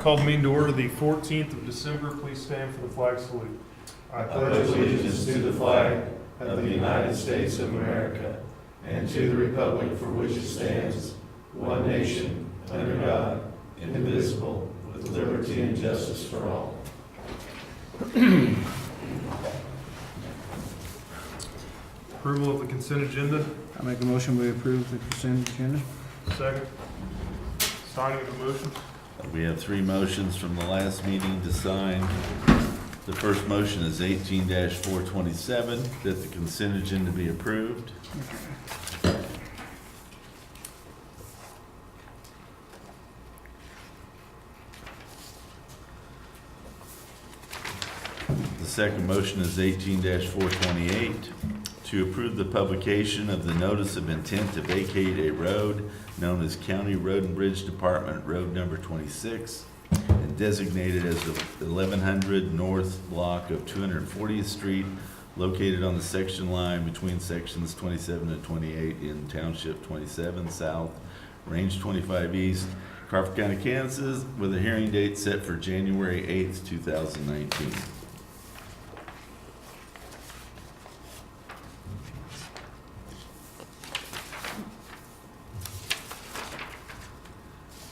Call the meeting to order the 14th of December. Please stand for the flag salute. I pledge allegiance to the flag of the United States of America and to the republic for which it stands, one nation, under God, indivisible, with liberty and justice for all. Approval of the consent agenda. I make a motion we approve the consent agenda. Second. Signing of the motions. We have three motions from the last meeting to sign. The first motion is 18-427, that the consent agenda be approved. The second motion is 18-428, to approve the publication of the notice of intent to vacate a road known as County Road and Bridge Department Road Number 26 and designated as the 1100 North Block of 240th Street, located on the section line between sections 27 and 28 in Township 27 South, Range 25 East, Crawford County, Kansas, with a hearing date set for January 8th, 2019.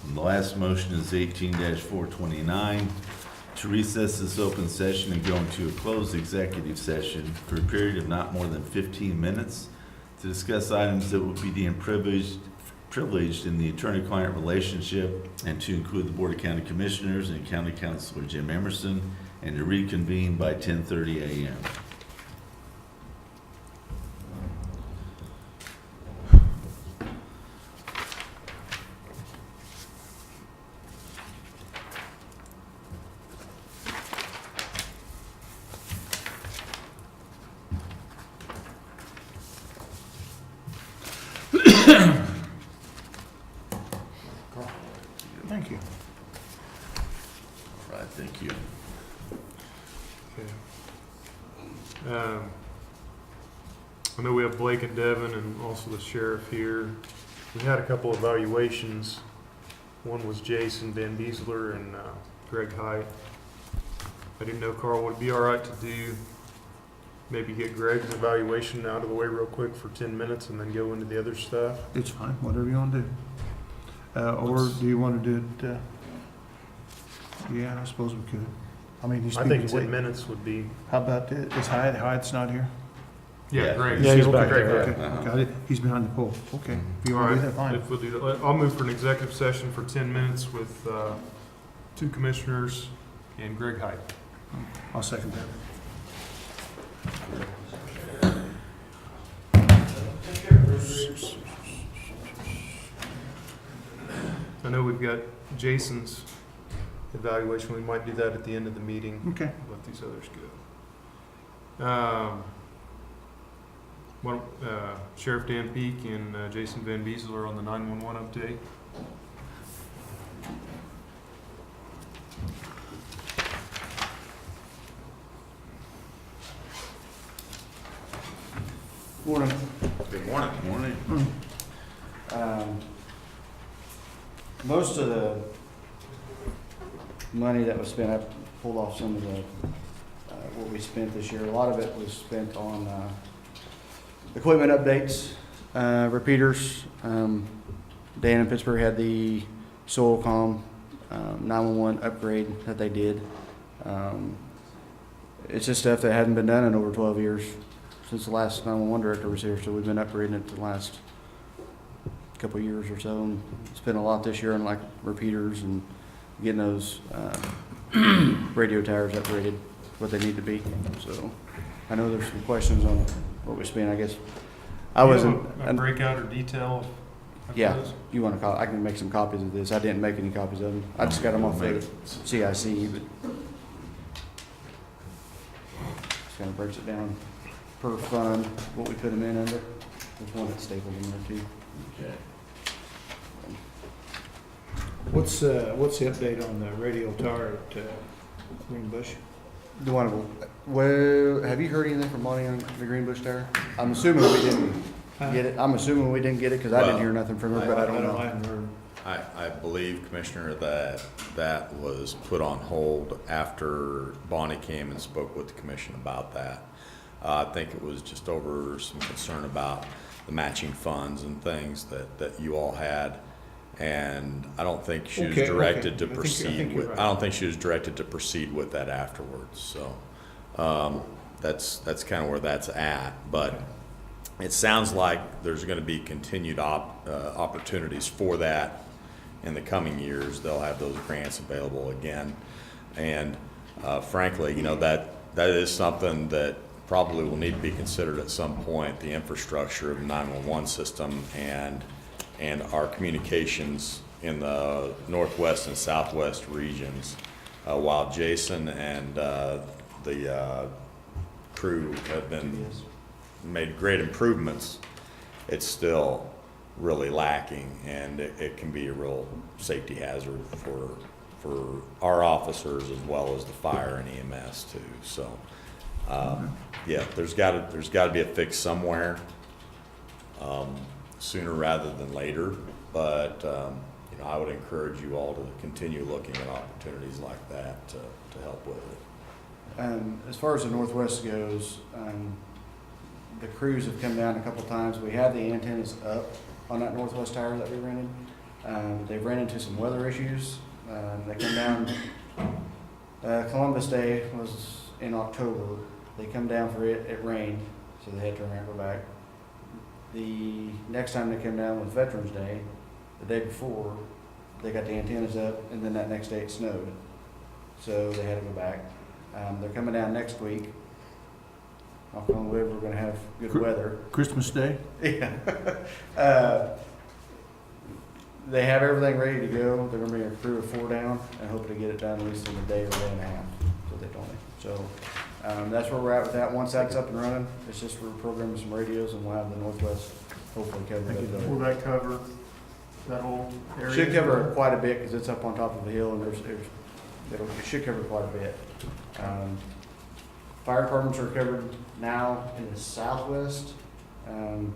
And the last motion is 18-429, to recess this open session and go into a closed executive session for a period of not more than 15 minutes to discuss items that would be deemed privileged in the attorney-client relationship, and to include the Board of County Commissioners and County Councilor Jim Emerson, and to reconvene by 10:30 a.m. Thank you. All right, thank you. Okay. I know we have Blake and Devin and also the sheriff here. We had a couple of evaluations. One was Jason Van Diesler and Greg Height. I didn't know, Carl, would it be all right to do, maybe get Greg's evaluation out of the way real quick for 10 minutes and then go into the other stuff? It's fine, whatever you want to do. Or do you want to do it, yeah, I suppose we could. I mean, he's I think speaking 10 minutes would be, How about, is Hyatt's not here? Yeah. Greg. Yeah, he's Okay, back Greg, there. okay. Okay, got it. He's behind the pole. Okay. If you All want to right, do that, fine. if we'll do that, I'll move for an executive session for 10 minutes with two commissioners and Greg Height. I'll second that. I know we've got Jason's evaluation. We might do that at the end of the meeting. Okay. Let these others go. Sheriff Dan Peak and Jason Van Diesel are on the 911 update. Morning. Good morning. Morning. Most of the money that was spent, I pulled off some of the, what we spent this year. A lot of it was spent on equipment updates, repeaters. Dan in Pittsburgh had the Soilcom 911 upgrade that they did. It's just stuff that hadn't been done in over 12 years since the last 911 director was here, so we've been upgrading it the last couple of years or so, and spent a lot this year on like repeaters and getting those radio towers upgraded what they need to be. So I know there's some questions on what we spent. I guess I wasn't. A breakout or detail of Yeah, those? you want to? I can make some copies of this. I didn't make any copies of them. I just got them off the CIC, but just kind of breaks it down per fund what we put them in under. There's one that's stapled in there too. Okay. What's the update on the radio tower at Greenbush? The one, well, have you heard anything from Monty on the Greenbush Tower? I'm assuming we didn't get it. I'm assuming we didn't get it because I didn't hear nothing from her, but I don't know. I haven't heard. I believe, Commissioner, that that was put on hold after Bonnie came and spoke with the commission about that. I think it was just over some concern about the matching funds and things that you all had. And I don't think she was Okay, directed okay. to I proceed think you're with, right. I don't think she was directed to proceed with that afterwards, so, that's kind of where that's at. But it sounds like there's gonna be continued opportunities for that in the coming years. They'll have those grants available again. And, frankly, you know, that is something that probably will need to be considered at some point, the infrastructure of the 911 system and our communications in the northwest and southwest regions. While Jason and the crew have made great improvements, it's still really lacking, and it can be a real safety hazard for our officers as well as the fire and EMS too. So, yeah, there's got to be a fix somewhere. Sooner rather than later, but you know, I would encourage you all to continue looking at opportunities like that to help with it. As far as the Northwest goes, the crews have come down a couple times. We have the antennas up on that Northwest tower that we rented. They've ran into some weather issues. They come down, Columbus Day was in October. They come down for it, it rained, so they had to turn around and go back. The next time they came down was Veterans Day, the day before, they got the antennas up, and then that next day it snowed. So they had to go back. They're coming down next week. Knock on wood, we're gonna have good weather. Christmas Day? Yeah. They have everything ready to go. They're gonna bring a crew of 4 down and hope to get it done at least in a day or day and a half, so they told me. So, that's where we're at with that. Once that's up and running, it's just we're programming some radios and we'll have the Northwest hopefully covered. Will that cover that whole area? Should cover quite a bit because it's up on top of a hill and it should cover quite a bit. Fire departments are covered now in the southwest.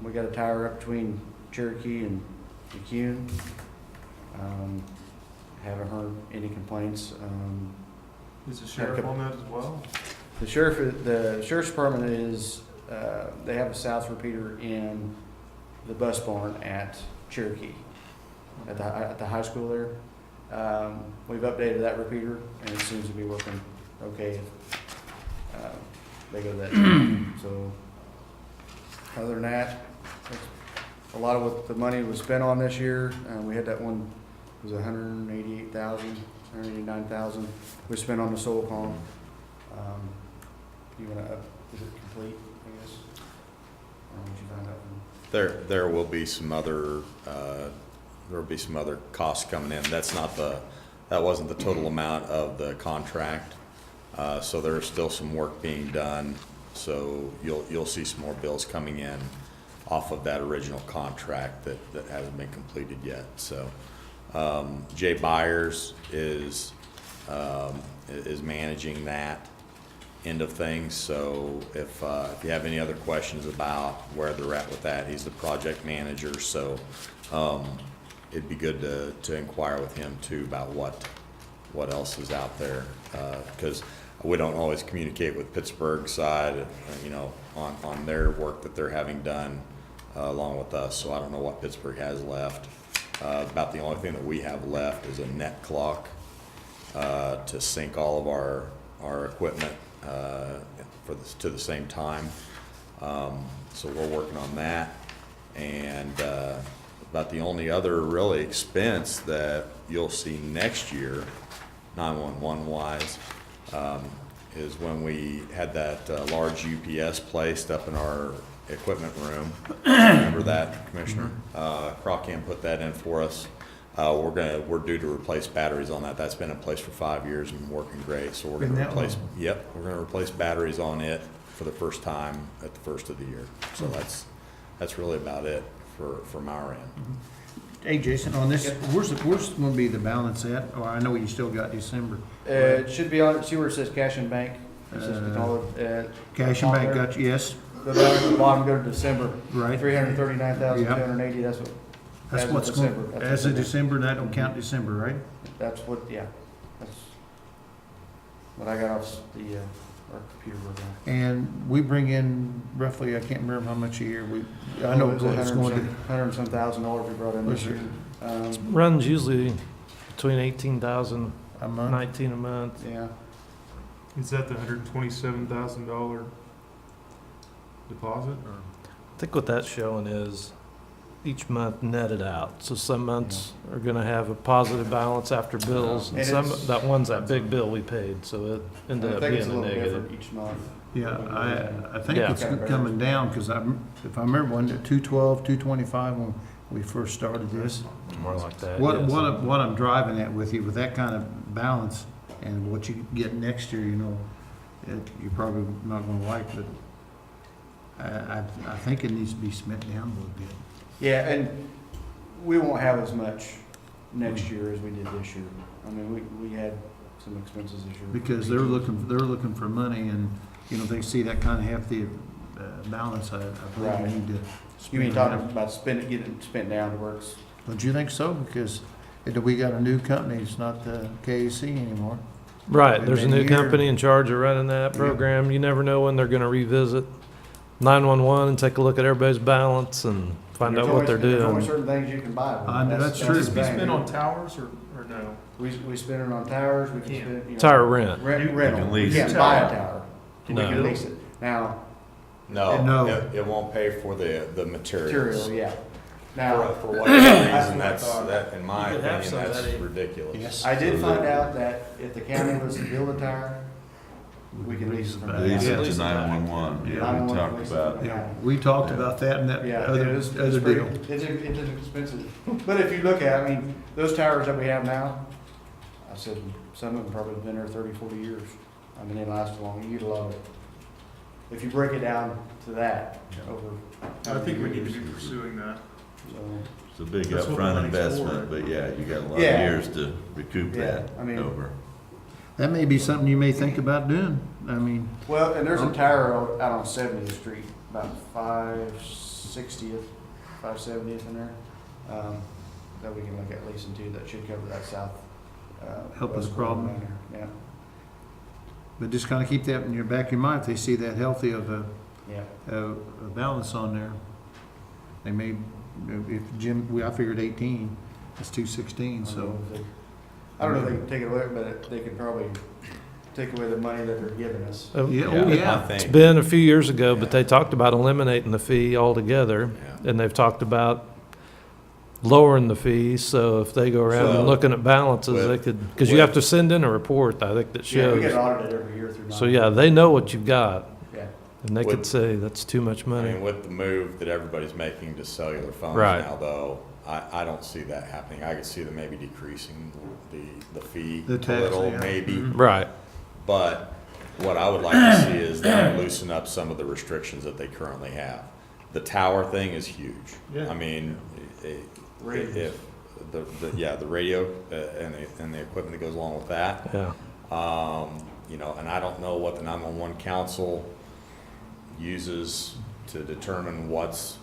We got a tower up between Cherokee and McCune. Haven't heard any complaints. Is the sheriff on that as well? The sheriff's department is, they have a south repeater in the bus barn at Cherokee, at the high school there. We've updated that repeater and it seems to be working okay. They go to that. So, other than that, a lot of what the money was spent on this year, we had that one, it was $188,000, $189,000 we spent on the soil column. You wanna is it complete, I guess? Or would you find out from? There will be some other costs coming in. That wasn't the total amount of the contract. So there's still some work being done. So you'll see some more bills coming in off of that original contract that hasn't been completed yet. So, Jay Byers is managing that end of things. So if you have any other questions about where they're at with that, he's the project manager. So, it'd be good to inquire with him too about what else is out there. Because we don't always communicate with Pittsburgh side, you know, on their work that they're having done along with us. So I don't know what Pittsburgh has left. About the only thing that we have left is a net clock to sync all of our equipment to the same time. So we're working on that. And about the only other really expense that you'll see next year, 911 wise, is when we had that large UPS placed up in our equipment room. Remember that, Commissioner? Crocam put that in for us. We're due to replace batteries on that. That's been in place for 5 years and working great. So we're Been gonna that replace. long? Yep, we're gonna replace batteries on it for the first time at the first of the year. So that's really about it from our end. Hey, Jason, on this, where's gonna be the balance at? Oh, I know you still got December. It should be on, see where it says cash and bank? It says it's all, Cash and bank got you, yes, Go down at the bottom, go to December, right? 339,280, that's what That's As of what's December, going, that's as of December. December, and that don't count December, right? That's what, yeah, that's what I got off the, our computer program. And we bring in roughly, I can't remember how much a year, I know It was it's going to, $100 and some thousand we brought in this Was it? year. Runs usually between 18,000, a month. 19 a month. Yeah, Is that the $127,000 deposit, or? I think what that's showing is each month netted out. So some months are gonna have a positive balance after bills, and And some, it's- that one's that big bill we paid, so it ended I up think it's a being a little negative. different each month. Yeah, I think Yeah. it's coming down, because if I remember, when 212, 225, when we first started this. More like that, What, yes. what I'm driving at with you, with that kind of balance, and what you get next year, you know, you're probably not gonna like, but I think it needs to be spent down a little bit. Yeah, and we won't have as much next year as we did this year. I mean, we had some expenses this year. Because they're looking for money, and, you know, they see that kind of hefty balance, I believe Right. we need to You spend mean it talking down. about getting it spent down to works? Don't you think so? Because we got a new company, it's not the KAC anymore. Right, there's a Been new here. company in charge of running that Yeah. program. You never know when they're gonna revisit 911 and take a look at everybody's balance and find out what they're There's only doing. certain things you can buy. with it. I know, that's true. the Does it be thing. spent on towers, or no? We spend it on towers, we can Can't. spend it, you know. Tire rent. Rental, can we lease can't it. buy a tower. We No. can lease it. Now, No, No. it won't pay for the materials. material, yeah. For, Now, for whatever reason, that, in my You could have opinion, some of that's that. ridiculous. Yes. I did find out that if the county was to build a tower, we can lease it from the Lease county. it to 911, yeah, we 911 talked lease it about. from the Yeah, county. we talked about that and that Yeah, other, it's other pretty, deal. it's expensive. But if you look at, I mean, those towers that we have now, I said, some of them probably been there 30, 40 years. I mean, they last a long, you'd love it. If you break it down to that over. I think we need to be pursuing that. So, It's a big That's what the upfront money's investment, for. but yeah, you got a lot of Yeah. years to recoup Yeah, that I mean- over. That may be something you may think about doing. I mean, well, and there's a tower out on 70th Street, about 560th, 570th in there, that we can look at leasing too, that should cover that south. Help us west corner problem. down there. but just kind of keep that in your back of your mind. If they see that healthy of a Yeah, balance on there, they may, if Jim, I figured 18, it's 216, so. I don't know if they can take it away, but they could probably take away the money that they're giving us. Uh, Yeah, oh, Yeah, I yeah. It's think, been a few years ago, but they talked about eliminating the fee altogether, yeah. and they've talked about lowering the fees, so if they go around So, and looking at balances, they with- could, because you have to send in a report, I think, that Yeah, we get shows. audited every year through. So, yeah, they know what you've got, Yeah, and they could With- say, that's too much I money. mean, with the move that everybody's making to cellular phones Right. now, though, I don't see that happening. I could see them maybe decreasing the fee The a tax, little, yeah. maybe. Mhm. Right. But what I would like to see is them loosen up some of the restrictions that they currently have. The tower thing is huge. Yeah. I mean, Radios. if, the radio and the equipment that goes along with that. Yeah. You know, and I don't know what the 911 council uses to determine what's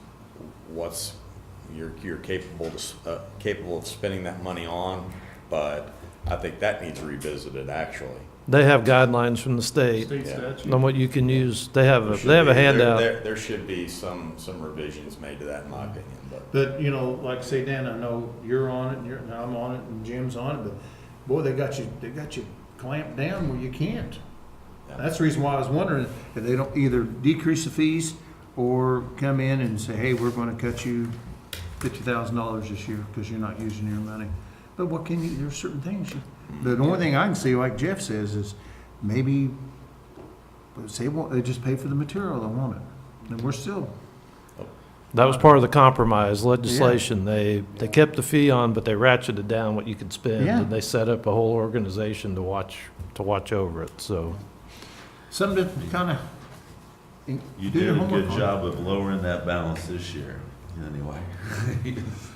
you're capable of spending that money on, but I think that needs revisited, actually. They have guidelines from the state State Yeah. statute. on what you can use. They have There a, should they have a be- there- handout. There should be some revisions made to that, in my opinion, but. But, you know, like say, Dan, I know you're on it, and I'm on it, and Jim's on it, but boy, they got you clamped down where you can't. Yeah. That's the reason why I was wondering if they don't either decrease the fees or come in and say, hey, we're gonna cut you $50,000 this year because you're not using your money. But what can you, there's certain things the only thing I can see, like Jeff says, is maybe, say, they just pay for the material, they want it. And we're still, That was part of the compromise legislation. They kept the fee on, but they ratcheted down what you could spend. Yeah. And they set up a whole organization to watch over it, so. something to kind of. You did a good job of lowering that balance this year, anyway.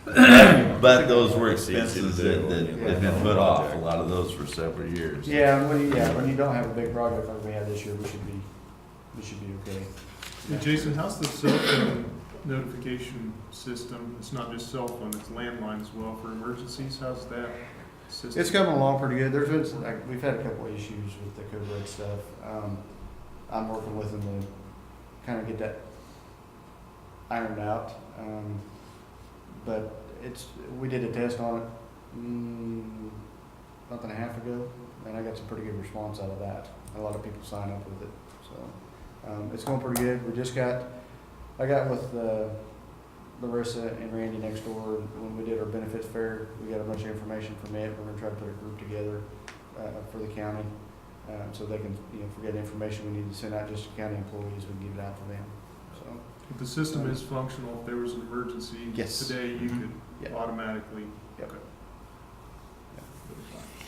But those were It's easy to expenses do. that have been put off, a lot of those for several years. Yeah, when you don't have a big project like we had this year, we should be okay. Hey, Jason, how's the cell phone notification system? It's not just cell phone, it's landline as well for emergencies. How's that system? It's coming along pretty good. There's been, we've had a couple of issues with the code red stuff. I'm working with them to kind of get that ironed out. But we did a test on it, month and a half ago, and I got some pretty good response out of that. A lot of people sign up with it, so, it's going pretty good. I got with, Larissa and Randy next door, when we did our benefits fair, we got a bunch of information from it. We're gonna try to put a group together, for the county, so they can, forget information we need to send out just to county employees, we can give it out to them, so. If the system is functional, if there was an emergency Yes. today, you could Yeah. automatically. Yep. Okay.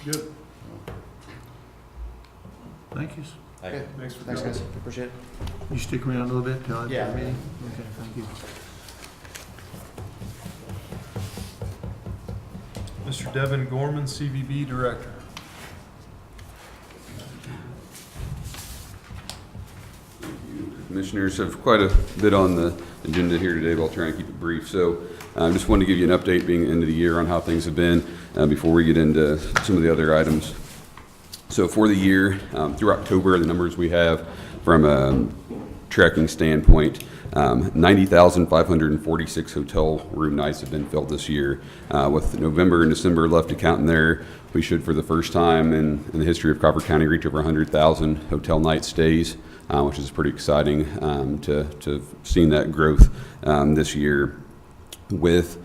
Good. Thank you. Okay. Thanks for Thanks, coming. guys. Appreciate it. You stick around a little bit till I Yeah. the meeting? Okay, thank you. Mr. Devin Gorman, CVB Director. Commissioners have quite a bit on the agenda here today, but I'll try and keep it brief. So I just wanted to give you an update being end of the year on how things have been before we get into some of the other items. So for the year, through October, the numbers we have from a tracking standpoint, 90,546 hotel room nights have been filled this year. With November and December left to count in there, we should, for the first time in the history of Crawford County, reach over 100,000 hotel night stays, which is pretty exciting to have seen that growth this year. With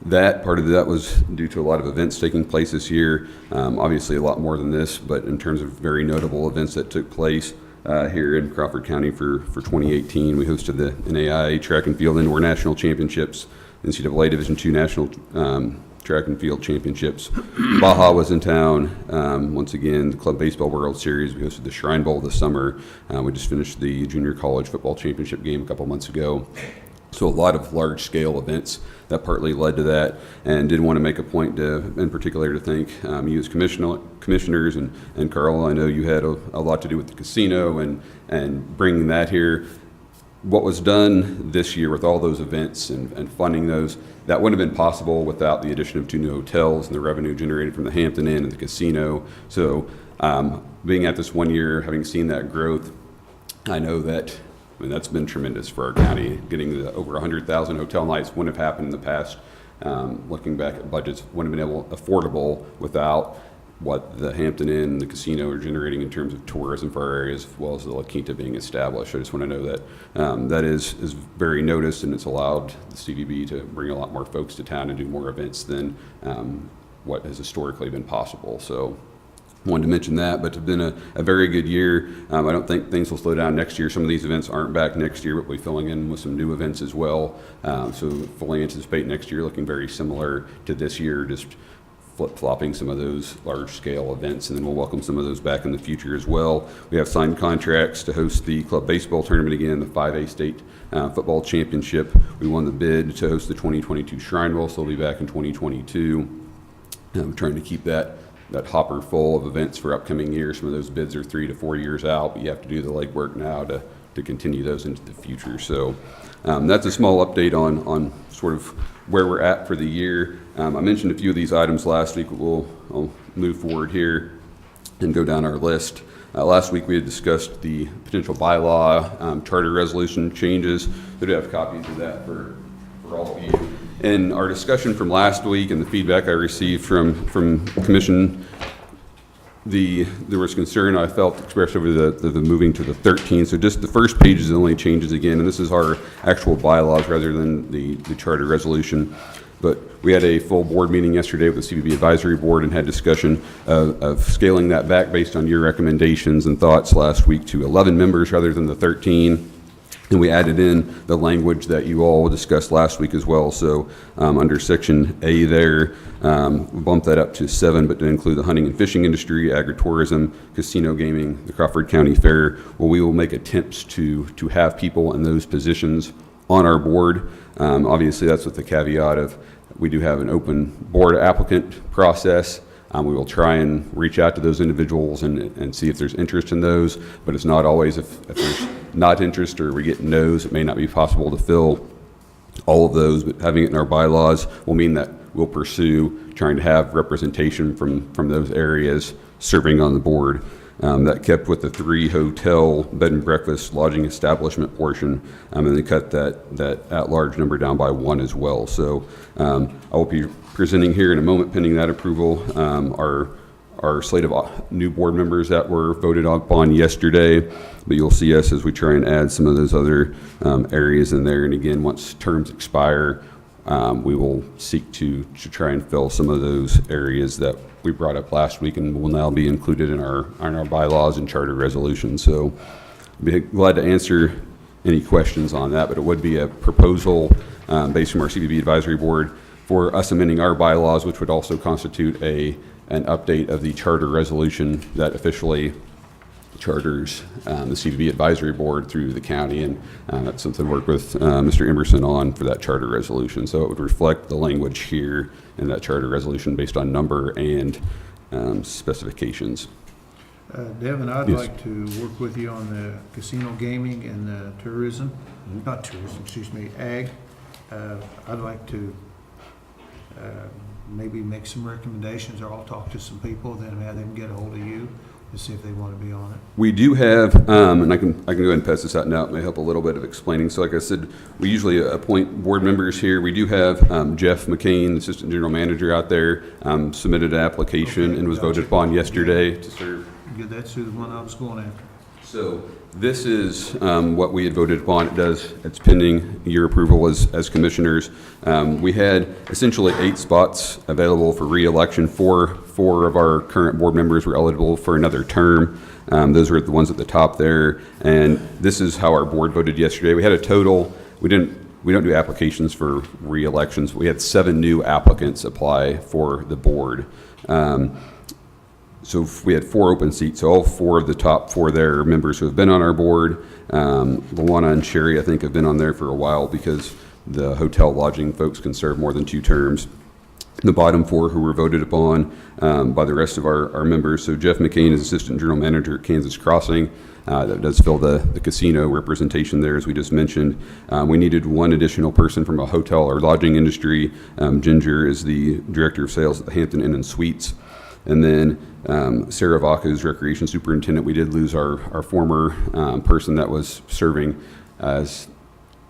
that, part of that was due to a lot of events taking place this year. Obviously, a lot more than this, but in terms of very notable events that took place here in Crawford County for 2018, we hosted the NAIA Track and Field Indoor National Championships, NCAA Division II National Track and Field Championships. Baja was in town. Once again, the Club Baseball World Series. We hosted the Shrine Bowl this summer. We just finished the Junior College Football Championship game a couple months ago. So a lot of large-scale events that partly led to that, and did want to make a point in particular to thank you as commissioners, and Carl, I know you had a lot to do with the casino and bringing that here. What was done this year with all those events and funding those, that wouldn't have been possible without the addition of 2 new hotels and the revenue generated from the Hampton Inn and the casino. So being at this 1 year, having seen that growth, I know that that's been tremendous for our county. Getting the over 100,000 hotel nights wouldn't have happened in the past. Looking back at budgets, wouldn't have been affordable without what the Hampton Inn, the casino are generating in terms of tourism for our areas, as well as the La Quinta being established. I just want to know that that is very noticed, and it's allowed the CVB to bring a lot more folks to town and do more events than what has historically been possible. So wanted to mention that, but it's been a very good year. I don't think things will slow down next year. Some of these events aren't back next year, but we'll be filling in with some new events as well. So fully anticipate next year looking very similar to this year, just flip-flopping some of those large-scale events, and then we'll welcome some of those back in the future as well. We have signed contracts to host the club baseball tournament again, the 5A state football championship. We won the bid to host the 2022 Shrine Bowl, so we'll be back in 2022. I'm trying to keep that hopper full of events for upcoming years. Some of those bids are 3 to 4 years out, but you have to do the legwork now to continue those into the future. So that's a small update on sort of where we're at for the year. I mentioned a few of these items last week. I'll move forward here and go down our list. Last week we had discussed the potential bylaw charter resolution changes. We do have copies of that for all of you. In our discussion from last week and the feedback I received from Commission, there was concern I felt expressed over the moving to the 13th. So just the first page is the only changes again, and this is our actual bylaws rather than the charter resolution. But we had a full board meeting yesterday with the CVB Advisory Board and had discussion of scaling that back based on your recommendations and thoughts last week to 11 members rather than the 13. And we added in the language that you all discussed last week as well. So under Section A there, we bumped that up to 7, but to include the hunting and fishing industry, agritourism, casino gaming, the Crawford County Fair. Well, we will make attempts to have people in those positions on our board. Obviously, that's with the caveat of we do have an open board applicant process. We will try and reach out to those individuals and see if there's interest in those, but it's not always if there's not interest or we get no's, it may not be possible to fill all of those, but having it in our bylaws will mean that we'll pursue trying to have representation from those areas serving on the board. That kept with the 3 hotel, bed and breakfast, lodging establishment portion, and then cut that at-large number down by 1 as well. So I will be presenting here in a moment, pending that approval, our slate of new board members that were voted upon yesterday. But you'll see us as we try and add some of those other areas in there. And again, once terms expire, we will seek to try and fill some of those areas that we brought up last week and will now be included in our bylaws and charter resolutions. So I'd be glad to answer any questions on that, but it would be a proposal based from our CVB Advisory Board for us amending our bylaws, which would also constitute an update of the charter resolution that officially charters the CVB Advisory Board through the county, and that's something to work with Mr. Emerson on for that charter resolution. So it would reflect the language here in that charter resolution based on number and specifications. Devin, I'd Yes. like to work with you on the casino gaming and tourism, not tourism, excuse me, ag. I'd like to maybe make some recommendations, or I'll talk to some people, then have them get a hold of you to see if they want to be on it. We do have, and I can go ahead and pass this out now. It may help a little bit of explaining. So like I said, we usually appoint board members here. We do have Jeff McCain, Assistant General Manager out there, submitted an application and was voted upon yesterday to serve. Good, that's who the one I was going after. So this is what we had voted upon. It's pending your approval as commissioners. We had essentially 8 spots available for re-election. Four of our current board members were eligible for another term. Those were the ones at the top there. And this is how our board voted yesterday. We had a total, we don't do applications for re-elections. We had 7 new applicants apply for the board. So we had 4 open seats, so all 4 of the top 4 there are members who have been on our board. Luana and Sherry, I think, have been on there for a while because the hotel lodging folks can serve more than 2 terms. The bottom 4 who were voted upon by the rest of our members. So Jeff McCain is Assistant General Manager at Kansas Crossing. That does fill the casino representation there, as we just mentioned. We needed 1 additional person from a hotel or lodging industry. Ginger is the Director of Sales at the Hampton Inn and Suites. And then Sarah Vaca is Recreation Superintendent. We did lose our former person that was serving as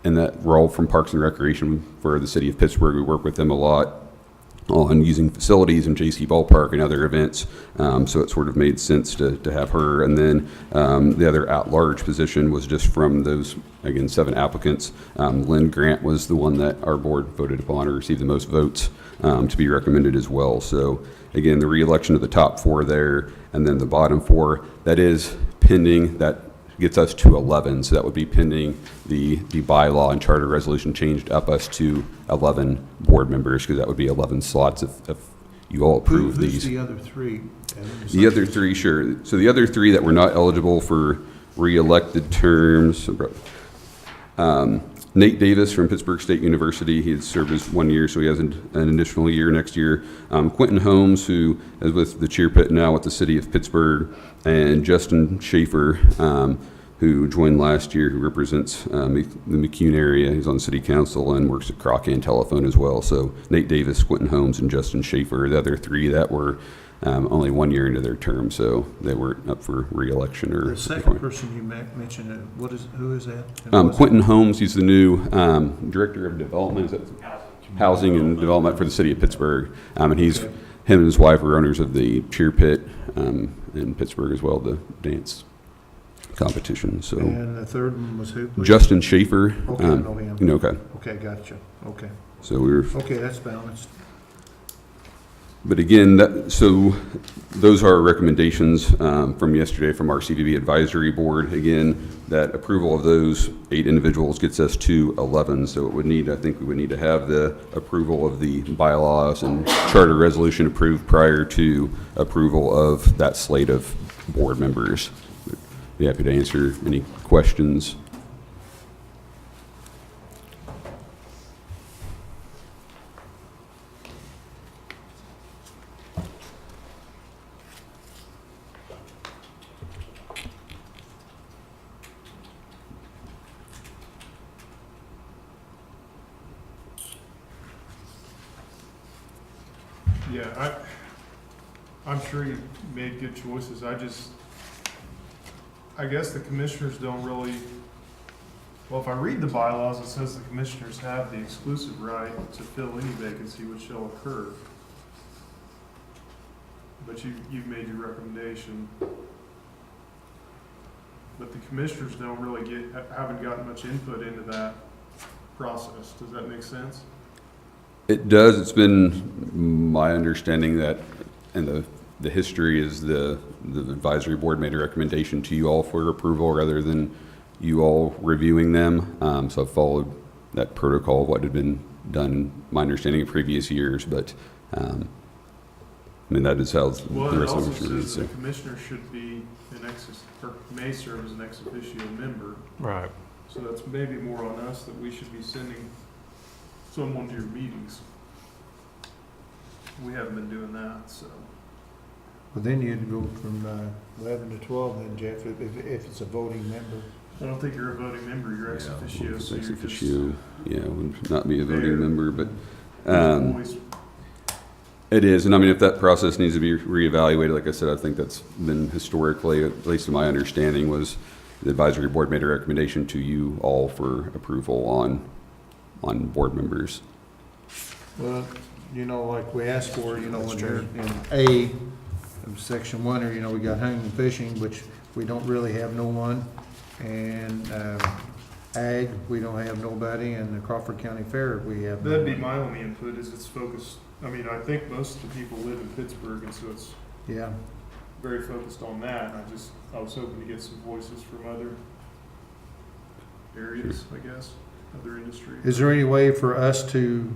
in that role from Parks and Recreation for the city of Pittsburgh. We work with them a lot on using facilities and JC Ballpark and other events. So it sort of made sense to have her. And then the other at-large position was just from those, again, 7 applicants. Lynn Grant was the one that our board voted upon or received the most votes to be recommended as well. So again, the re-election of the top 4 there, and then the bottom 4, that is pending. That gets us to 11, so that would be pending the bylaw and charter resolution changed up us to 11 board members, because that would be 11 slots if you all approve Who's these. the other 3? The other 3, sure. So the other 3 that were not eligible for re-elected terms, Nate Davis from Pittsburgh State University. He has served as 1 year, so he has an additional year next year. Quentin Holmes, who is with the Cheer Pit now with the city of Pittsburgh, and Justin Schaefer, who joined last year, who represents the McCune area. He's on city council and works at Crockett and Telephone as well. So Nate Davis, Quentin Holmes, and Justin Schaefer, the other 3 that were only 1 year into their term, so they weren't up for re-election or. The second person you mentioned, who is that? And what was Quentin Holmes, he's the new Director of Development, is that Housing and Development for the city of Pittsburgh. And him and his wife are owners of the Cheer Pit in Pittsburgh as well, the dance competition. So And the third one was who? please? Justin Schaefer. Okay, I know him. Okay. Okay, gotcha. Okay. So we were. Okay, that's balanced. But again, so those are our recommendations from yesterday from our CVB Advisory Board. Again, that approval of those 8 individuals gets us to 11. So it would need, I think we would need to have the approval of the bylaws and charter resolution approved prior to approval of that slate of board members. Be happy to answer any questions. Yeah, I'm sure you made good choices. I guess the commissioners don't really, well, if I read the bylaws, it says the commissioners have the exclusive right to fill any vacancy which shall occur. But you've made your recommendation. But the commissioners don't really haven't gotten much input into that process. Does that make sense? It does. It's been my understanding that, and the history is the advisory board made a recommendation to you all for approval rather than you all reviewing them. So I've followed that protocol of what had been done, my understanding of previous years, but, I mean, that is how the Well, it rest of also the reads. says the commissioner should be or may serve as an ex officio member. Right. So that's maybe more on us that we should be sending someone to your meetings. We haven't been doing that, so. Well, then you'd go from 11 to 12 then, Jeff, if it's a voting member. I don't think you're a voting member, you're ex officio, so Ex you're just. officio, yeah, would not be a voting Mayor. member, but, Always- it is, and I mean, if that process needs to be reevaluated, like I said, I think that's been historically, at least in my understanding, was the advisory board made a recommendation to you all for approval on board members. Well, you know, like we asked for, you know, when you're in A, of section 1, or, you know, we got hunting and fishing, which we don't really have no one. And ag, we don't have nobody, and the Crawford County Fair, we have. That'd be nobody. my only input, is it's focused, I mean, I think most of the people live in Pittsburgh, and so it's Yeah, very focused on that, and I was hoping to get some voices from other areas, I guess, other industries. is there any way for us to,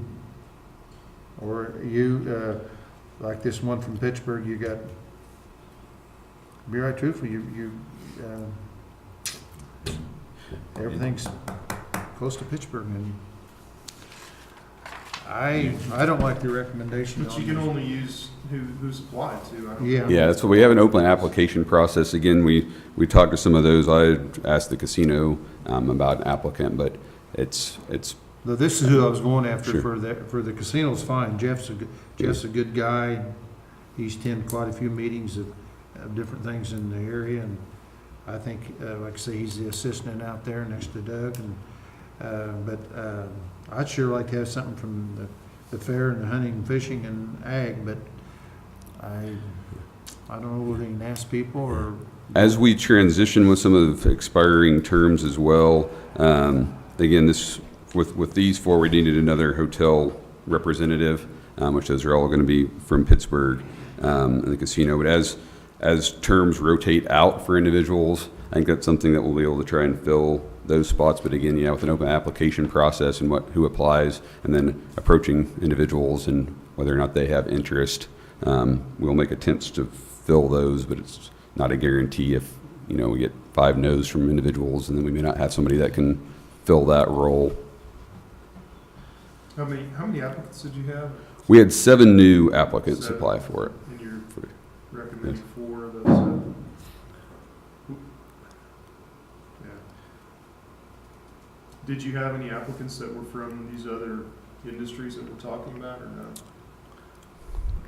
or you, like this one from Pittsburgh, you got, be right truthful, everything's close to Pittsburgh, and I don't like the recommendation. But you can only use who's applied to, I don't. Yeah. Yeah, that's what we have an open application process. Again, we talked to some of those. I asked the casino about an applicant, but it's But this is who I was going after Sure. for the casino's fine. Jeff's a good guy. He's attended quite a few meetings of different things in the area, and I think, like I say, he's the assistant out there next to Doug. And but I'd sure like to have something from the fair and the hunting and fishing and ag, but I don't know whether we can ask people or. as we transition with some of the expiring terms as well. Again, this with these four, we needed another hotel representative, which those are all going to be from Pittsburgh and the casino. But as terms rotate out for individuals, I think that's something that we'll be able to try and fill those spots. But again, with an open application process and who applies, and then approaching individuals and whether or not they have interest, we'll make attempts to fill those. But it's not a guarantee. If we get 5 no's from individuals, and then we may not have somebody that can fill that role. How many applicants did you have? We had 7 new applicants 7. apply for it. And you're recommending 4 of those 7? Yeah. Did you have any applicants that were from these other industries that we're talking about, or no?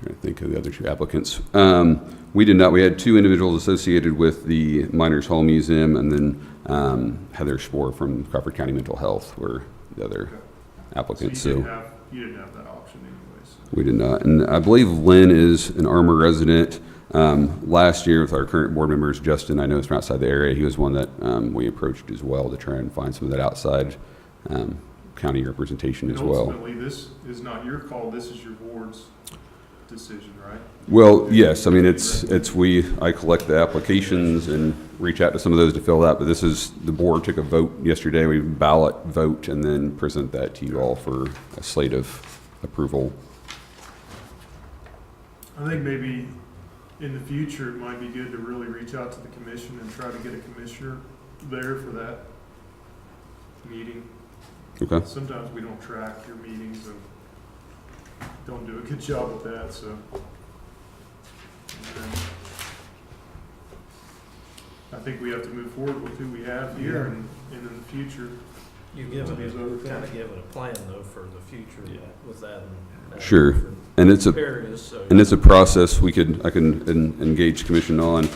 I think of the other 2 applicants. We did not. We had 2 individuals associated with the Miners Hall Museum, and then Heather Spohr from Crawford County Mental Health were the other Okay. applicants. So you didn't have that option anyway, so. We did not. And I believe Lynn is an Armour resident. Last year with our current board members, Justin, I know is from outside the area. He was one that we approached as well to try and find some of that outside county representation as And well. ultimately, this is not your call, this is your board's decision, right? Well, yes, I mean, I collect the applications and reach out to some of those to fill that, but this is, the board took a vote yesterday, we ballot vote and then present that to you all for a slate of approval. I think maybe in the future, it might be good to really reach out to the commission and try to get a commissioner there for that meeting. Okay? Sometimes we don't track your meetings and don't do a good job with that, so. And then I think we have to move forward with who we have here and in the future, You're kind of giving a plan though for the future with that. Sure. And it's a, Areas, so. and it's a process I can engage commission on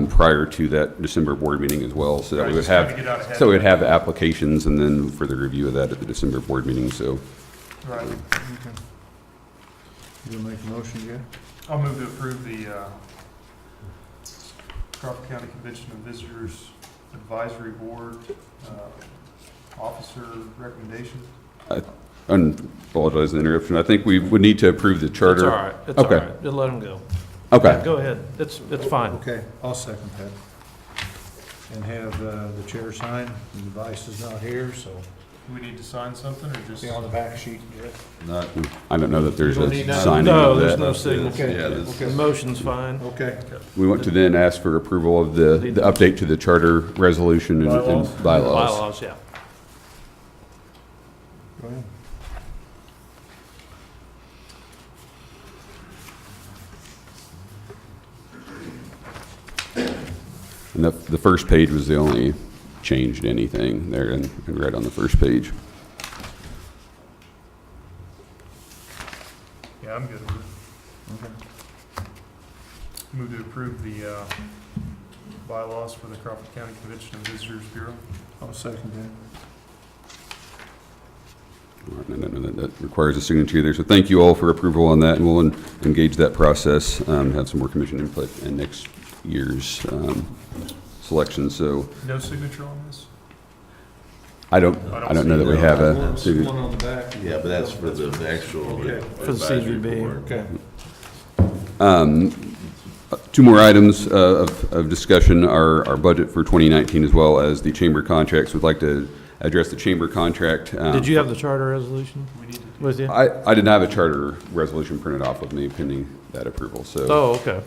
prior to that December board meeting as well, so that we would Just trying to have, get out ahead so of we'd it. have applications and then further review of that at the December board meeting, so. Right. Okay. You gonna make a motion, Jeff? I'll move to approve the Crawford County Convention of Visitors Advisory Board officer recommendation. I apologize for the interruption. I think we would need to approve the It's charter. all right, it's all Okay. right, just let them go. Okay. Go ahead, it's fine. Okay, I'll second that. And have the chair sign, and the vice is not here, so Do we need to sign something or just? be on the back sheet, Jeff. Not, I don't know that there's You don't a need that? signing No, of there's that. no signature. Okay. Yeah, this- The motion's fine. Okay. We want to then ask for approval of the update to the charter resolution and Bylaws? bylaws. Bylaws, yeah. Go ahead. And the first page was the only changed anything there and right on the first page. Yeah, I'm good with it. Okay. Move to approve the bylaws for the Crawford County Convention of Visitors Bureau. I'll second that. All right, and I know that requires a signature there, so thank you all for approval on that, and we'll engage that process, have some more commission input in next year's selection, so No signature on this? I don't know that we have a One signature. on the back. yeah, but that's for the actual Okay. For the advisory CVB. board. Okay. Two more items of discussion are our budget for 2019 as well as the chamber contracts. We'd like to address the chamber contract. Did you have the charter resolution We need to. with you? I didn't have a charter resolution printed off with me pending that approval, so Oh, okay.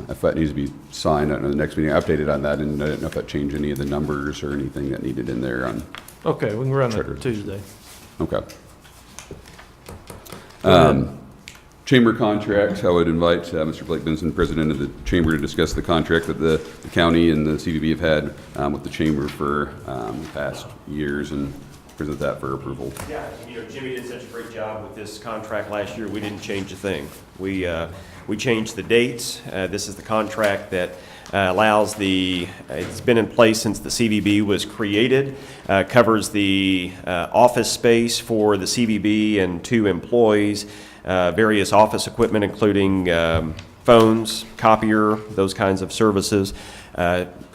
if that needs to be signed, I don't know, the next meeting, I updated on that, and I didn't know if that changed any of the numbers or anything that needed in there on, Okay, we can run Charter. it Tuesday. okay. Go ahead. Chamber contract, I would invite Mr. Blake Benson, President of the Chamber, to discuss the contract that the county and the CVB have had with the Chamber for the past years and present that for approval. Yeah, Jimmy did such a great job with this contract last year, we didn't change a thing. We changed the dates. This is the contract that allows it's been in place since the CVB was created, covers the office space for the CVB and 2 employees, various office equipment, including phones, copier, those kinds of services.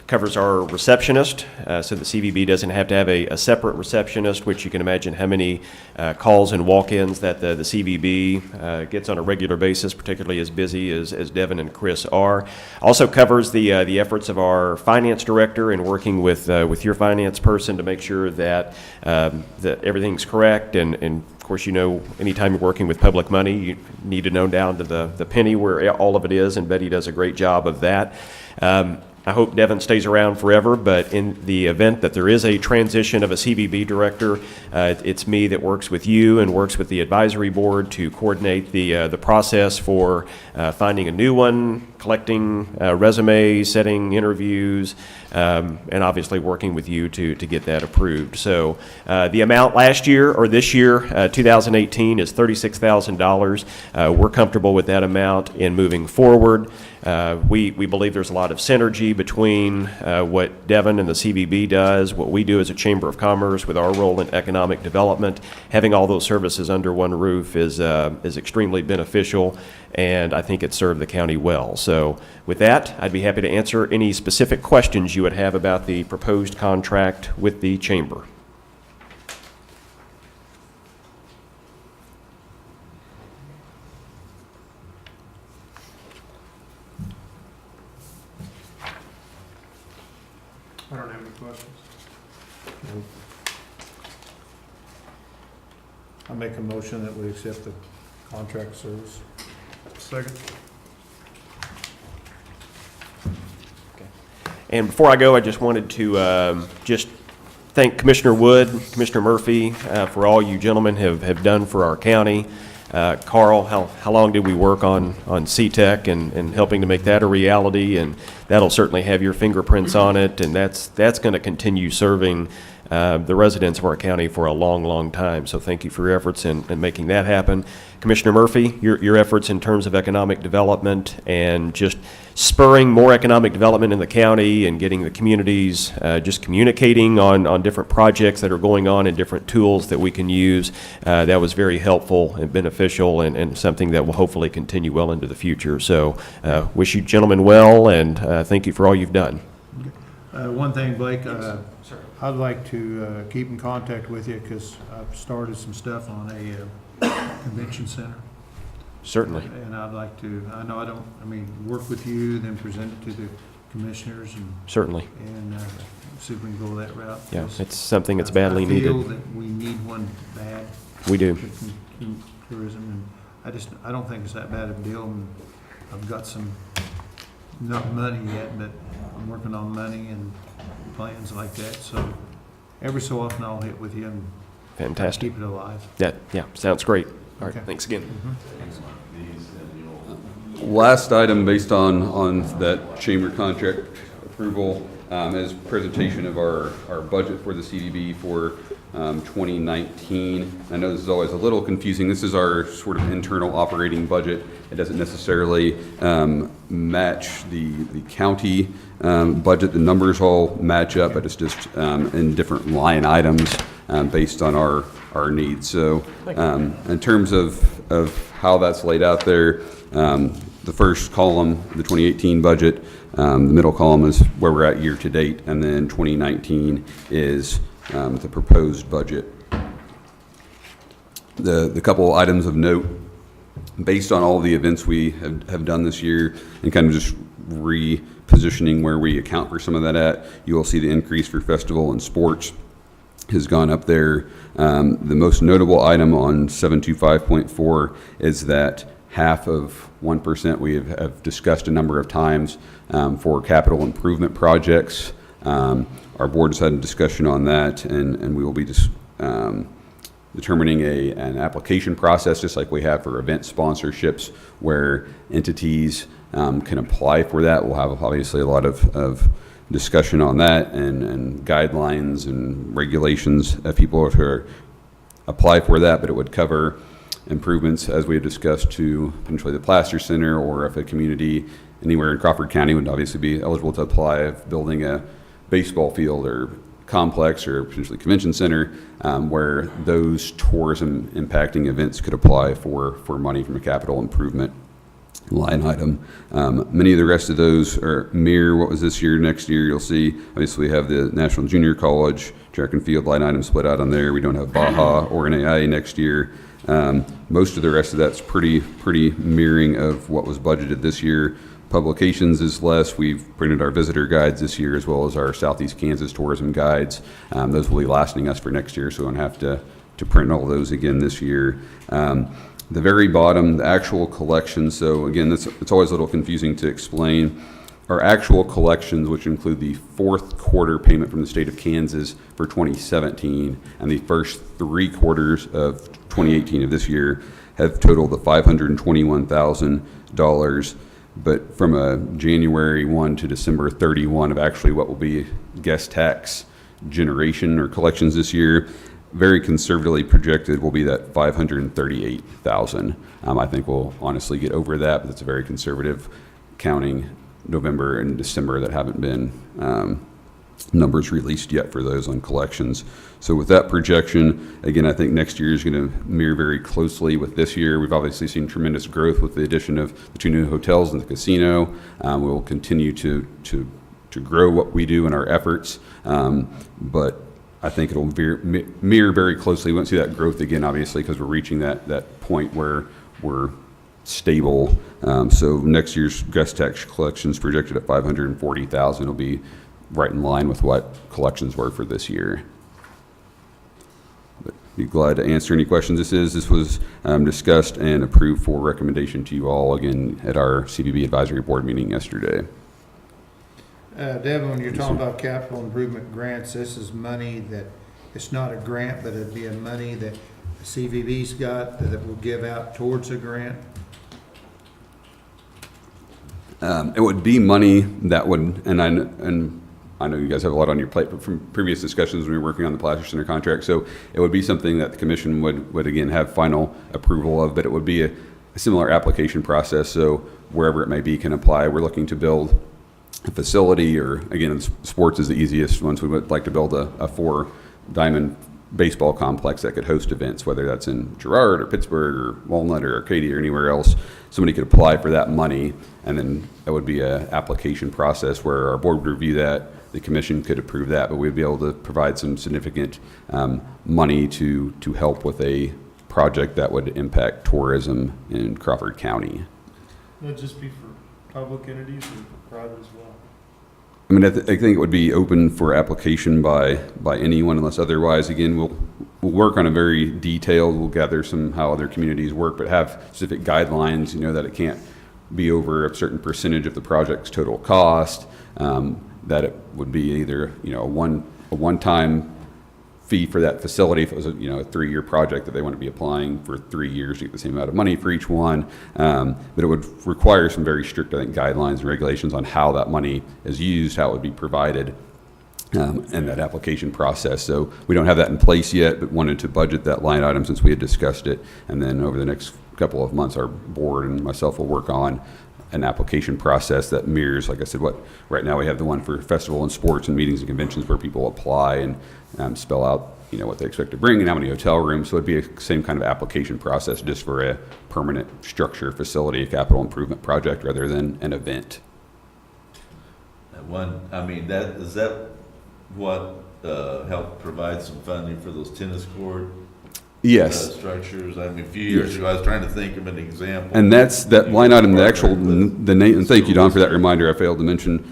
Covers our receptionist, so the CVB doesn't have to have a separate receptionist, which you can imagine how many calls and walk-ins that the CVB gets on a regular basis, particularly as busy as Devin and Chris are. Also covers the efforts of our finance director in working with your finance person to make sure that everything's correct. And of course, anytime you're working with public money, you need to know down to the penny where all of it is, and Betty does a great job of that. I hope Devin stays around forever, but in the event that there is a transition of a CVB director, it's me that works with you and works with the advisory board to coordinate the process for finding a new one, collecting resumes, setting interviews, and obviously working with you to get that approved. So the amount last year, or this year, 2018, is $36,000. We're comfortable with that amount in moving forward. We believe there's a lot of synergy between what Devin and the CVB does, what we do as a Chamber of Commerce with our role in economic development. Having all those services under one roof is extremely beneficial, and I think it served the county well. So with that, I'd be happy to answer any specific questions you would have about the proposed contract with the Chamber. I don't have any questions. I make a motion that we accept the contract service. Second. And before I go, I just wanted to just thank Commissioner Wood, Commissioner Murphy, for all you gentlemen have done for our county. Carl, how long did we work on CTEC and helping to make that a reality? And that'll certainly have your fingerprints on it, and that's going to continue serving the residents of our county for a long, long time. So thank you for your efforts in making that happen. Commissioner Murphy, your efforts in terms of economic development and just spurring more economic development in the county and getting the communities just communicating on different projects that are going on and different tools that we can use. That was very helpful and beneficial and something that will hopefully continue well into the future. So wish you gentlemen well, and thank you for all you've done. One thing, Blake, I'd like to keep in contact with you because I've started some stuff on a convention center. Certainly. And I'd like to, work with you, then present it to the commissioners Certainly. and see if we can go that route. Yeah, 'Cause it's something that's badly I feel needed. that we need one bad. We do. for tourism, and I don't think it's that bad of a deal, and I've got some, not money yet, but I'm working on money and plans like that, so every so often I'll hit with you and Fantastic. keep it alive. Yeah, sounds great. All right, Okay. thanks again. Last item based on that chamber contract approval is presentation of our budget for the CDB for 2019. I know this is always a little confusing. This is our sort of internal operating budget. It doesn't necessarily match the county budget. The numbers all match up, but it's just in different line items based on our needs. So in terms of how that's laid out there, the first column, the 2018 budget, the middle column is where we're at year to date, and then 2019 is the proposed budget. The couple items of note, based on all the events we have done this year and kind of just repositioning where we account for some of that at, you will see the increase for festival and sports has gone up there. The most notable item on 725.4 is that half of 1% we have discussed a number of times for capital improvement projects. Our board has had a discussion on that, and we will be just determining an application process, just like we have for event sponsorships, where entities can apply for that. We'll have obviously a lot of discussion on that and guidelines and regulations if people are to apply for that, but it would cover improvements, as we have discussed, to potentially the Plaster Center, or if a community anywhere in Crawford County would obviously be eligible to apply of building a baseball field or complex or potentially convention center, where those tourism impacting events could apply for money from a capital improvement line item. Many of the rest of those are mirror what was this year. Next year you'll see, obviously we have the National Junior College track and field line item split out on there. We don't have Baja or NAIA next year. Most of the rest of that's pretty mirroring of what was budgeted this year. Publications is less. We've printed our visitor guides this year, as well as our Southeast Kansas tourism guides. Those will be lasting us for next year, so we don't have to print all those again this year. The very bottom, the actual collections. So again, it's always a little confusing to explain. Our actual collections, which include the fourth quarter payment from the state of Kansas for 2017 and the first 3 quarters of 2018 of this year, have totaled the $521,000. But from a January 1 to December 31 of actually what will be guest tax generation or collections this year, very conservatively projected will be that $538,000. I think we'll honestly get over that, but it's a very conservative counting November and December that haven't been numbers released yet for those on collections. So with that projection, again, I think next year is going to mirror very closely with this year. We've obviously seen tremendous growth with the addition of the 2 new hotels and the casino. We will continue to grow what we do in our efforts, but I think it'll mirror very closely. We won't see that growth again, obviously, because we're reaching that point where we're stable. So next year's guest tax collections projected at $540,000 will be right in line with what collections were for this year. But be glad to answer any questions. This was discussed and approved for recommendation to you all again at our CBB advisory board meeting yesterday. Devin, when you're talking about capital improvement grants, this is money that, it's not a grant, but it'd be a money that the CVB's got that will give out towards a grant. It would be money that would, and I know you guys have a lot on your plate, but from previous discussions when we were working on the Placer Center contract, so it would be something that the commission would again have final approval of, but it would be a similar application process, so wherever it may be can apply. We're looking to build a facility, or again, sports is the easiest ones. We would like to build a 4-diamond baseball complex that could host events, whether that's in Girard or Pittsburgh or Walnut or Arcadia or anywhere else. Somebody could apply for that money, and then that would be an application process where our board would review that, the commission could approve that, but we'd be able to provide some significant money to help with a project that would impact tourism in Crawford County. Would it just be for public entities or for private as well? I mean, I think it would be open for application by anyone unless otherwise. Again, we'll work on a very detailed, we'll gather some how other communities work, but have specific guidelines, that it can't be over a certain percentage of the project's total cost, that it would be either, a one-time fee for that facility if it was a 3-year project that they want to be applying for 3 years to get the same amount of money for each one. But it would require some very strict, I think, guidelines and regulations on how that money is used, how it would be provided, and that application process. So we don't have that in place yet, but wanted to budget that line item since we had discussed it. And then over the next couple of months, our board and myself will work on an application process that mirrors, like I said, what right now we have the one for festival and sports and meetings and conventions where people apply and spell out what they expect to bring and how many hotel rooms. So it'd be a same kind of application process just for a permanent structure, facility, a capital improvement project rather than an event. Is that what helped provide some funding for those tennis court Yes. structures? A few years ago, I was trying to think of an example. And that's that line item, the name, and thank you, Don, for that reminder. I failed to mention.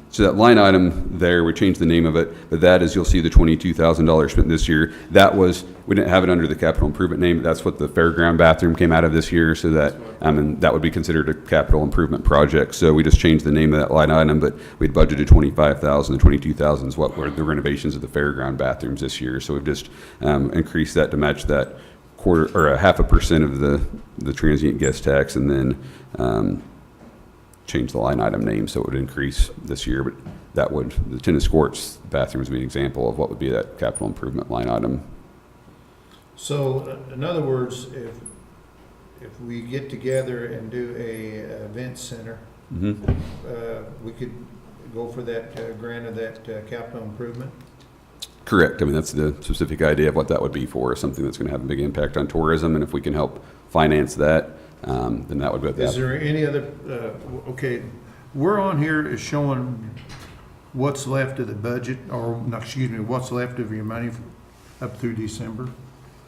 So that line item there, we changed the name of it, but that is, you'll see the $22,000 spent this year. That was, we didn't have it under the capital improvement name, but that's what the fairground bathroom came out of this year, so that, and that would be considered a capital improvement project. So we just changed the name of that line item, but we'd budgeted $25,000. The $22,000 is what were the renovations of the fairground bathrooms this year. So we've just increased that to match that quarter, or 0.5% of the transient guest tax, and then change the line item name so it would increase this year, but that would, the tennis courts bathrooms would be an example of what would be that capital improvement line item. So, in other words, if we get together and do a event center, we could go for that grant of that capital improvement? Correct. That's the specific idea of what that would be for, something that's going to have a big impact on tourism, and if we can help finance that, then that would be Is there any other, okay, we're on here is showing what's left of the budget, or, no, excuse me, what's left of your money up through December?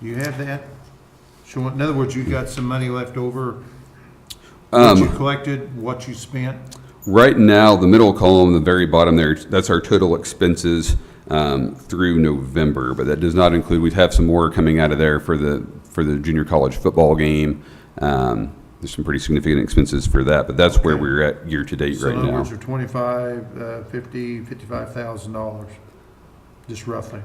Do you have that? Showing, in other words, you got some money left over, what you collected, what you spent? Right now, the middle column, the very bottom there, that's our total expenses through November, but that does not include, we'd have some more coming out of there for the junior college football game. There's some pretty significant expenses for that, but that's where we're at year to date right So in other now. words, $55,000, just roughly,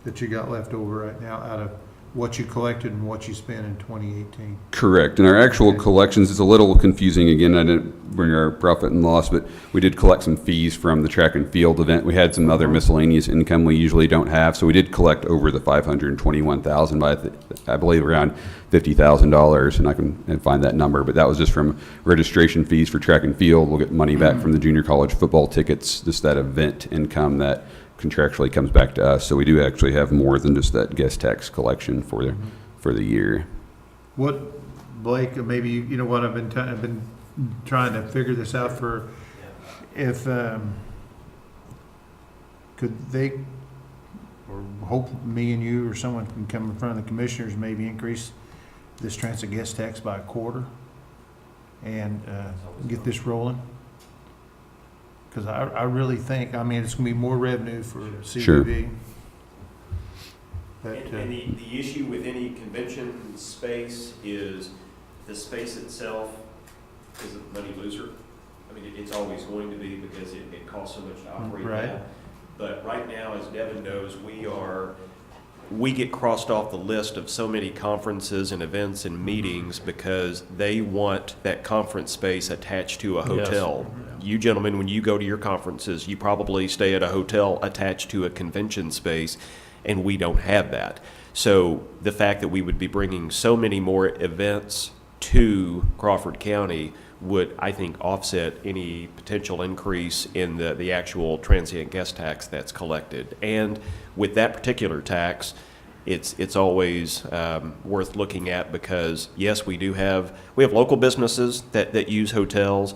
that you got left over right now out of what you collected and what you spent in 2018. Correct. And our actual collections is a little confusing. Again, I didn't bring our profit and loss, but we did collect some fees from the track and field event. We had some other miscellaneous income we usually don't have, so we did collect over the $521,000 by, I believe, around $50,000, and I can find that number. But that was just from registration fees for track and field. We'll get money back from the junior college football tickets, just that event income that contractually comes back to us. So we do actually have more than just that guest tax collection for the year. What, Blake, maybe you know what I've been trying to figure this out for, if could they, or hope me and you or someone can come in front of the commissioners, maybe increase this transit guest tax by a quarter and get this rolling? Because I really think, it's going to be more revenue for CBB. Sure. But, And the issue with any convention space is the space itself is a money loser. It's always going to be because it costs so much to operate Right. that. But right now, as Devin knows, we are we get crossed off the list of so many conferences and events and meetings because they want that conference space attached to a Yes. hotel. You gentlemen, when you go to your conferences, you probably stay at a hotel attached to a convention space, and we don't have that. So the fact that we would be bringing so many more events to Crawford County would, I think, offset any potential increase in the actual transient guest tax that's collected. And with that particular tax, it's always worth looking at because, yes, we have local businesses that use hotels,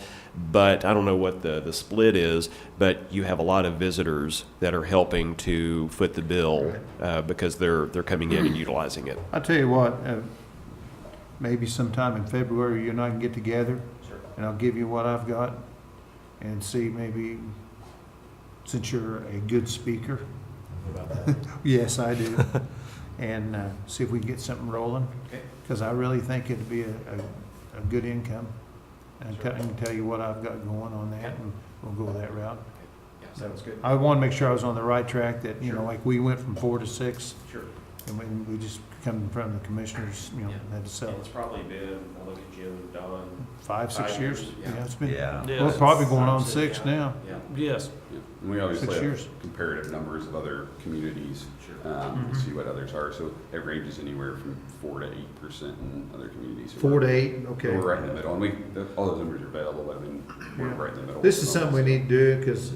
but I don't know what the split is, but you have a lot of visitors that are helping to foot the bill because they're coming in and utilizing it. I'll tell you what, maybe sometime in February, you and I can get together, and I'll give you what I've got, and see maybe, since you're a good speaker. Yes, I do. And see if we can get something rolling, because I really think it'd be a good income. And I can tell you what I've got going on that, and we'll go that route. Sounds good. I want to make sure I was on the right track, that, you know, like we went from 4 to 6, Sure. and when we just come from the commissioners, you know, had to sell It's probably been, I look at Jim, Don. 5, 6 5 years. years, yeah. Yeah, it's been, Yeah. well, it's probably going on 6 now. Yeah. Yes. And we obviously 6 have years. comparative numbers of other communities, Mm-hmm. to see what others are. So it ranges anywhere from 4 to 8% in other communities. 4 to 8, okay. We're right in the middle, and all those numbers are available, but I mean, we're Yeah. right in the middle. This is something we need to do, because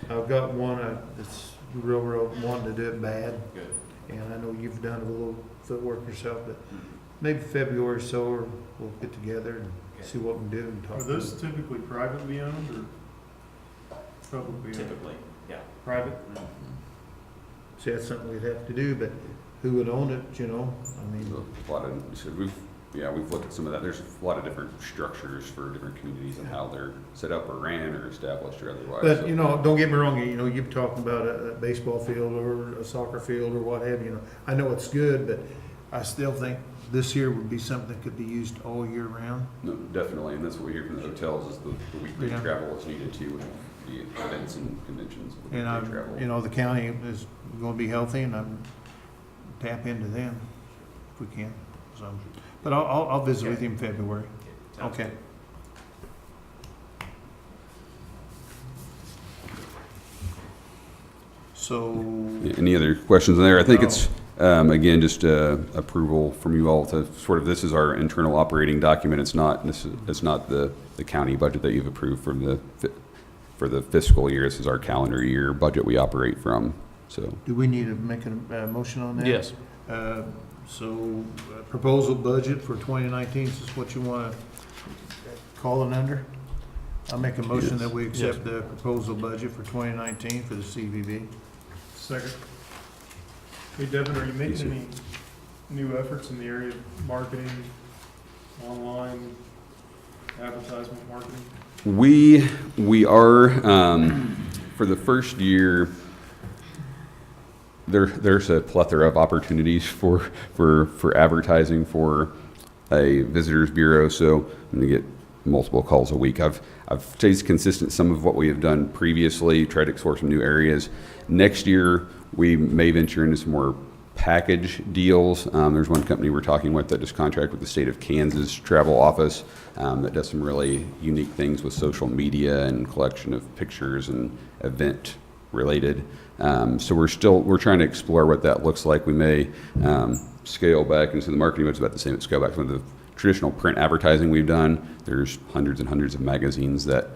I've got one that's real wanting to do it bad. Good. And I know you've done a little footwork yourself, but maybe February or so, or we'll get together and see what we can do and talk. Are those typically privately owned or publicly owned? Typically, yeah. Private? See, that's something we'd have to do, but who would own it, you know? I mean, A lot of, so we've looked at some of that. There's a lot of different structures for different communities and how they're set up or ran or established or otherwise. but, So- you know, don't get me wrong, you know, you're talking about a baseball field or a soccer field or what have you, know. I know it's good, but I still think this here would be something that could be used all year round. No, definitely, and that's what we hear from the hotels is the weekly Yeah. travel is needed too, with the events and conventions. with And weekly travel. you know, the county is gonna be healthy, and I'm tap into them if we can, so. But I'll visit with you in February. Okay. So, Any other questions in there? I think No. it's, again, just approval from you all to sort of, this is our internal operating document. It's not the county budget that you've approved for the fiscal year. This is our calendar year budget we operate from, so. do we need to make a motion on that? Yes. So, proposal budget for 2019, is this what you want to call it under? I'll make a motion that we accept the proposal budget for 2019 for the CVB. Second. Hey Devin, are you Yes, making sir. any new efforts in the area of marketing, online, advertisement marketing? We are, for the first year, there's a plethora of opportunities for advertising for a visitors bureau, so I'm gonna get multiple calls a week. I've stayed consistent some of what we have done previously, tried to explore some new areas. Next year, we may venture into some more package deals. There's one company we're talking with that just contract with the state of Kansas Travel Office that does some really unique things with social media and collection of pictures and event related. So we're trying to explore what that looks like. We may scale back, and so the marketing was about the same, scale back some of the traditional print advertising we've done. There's hundreds and hundreds of magazines that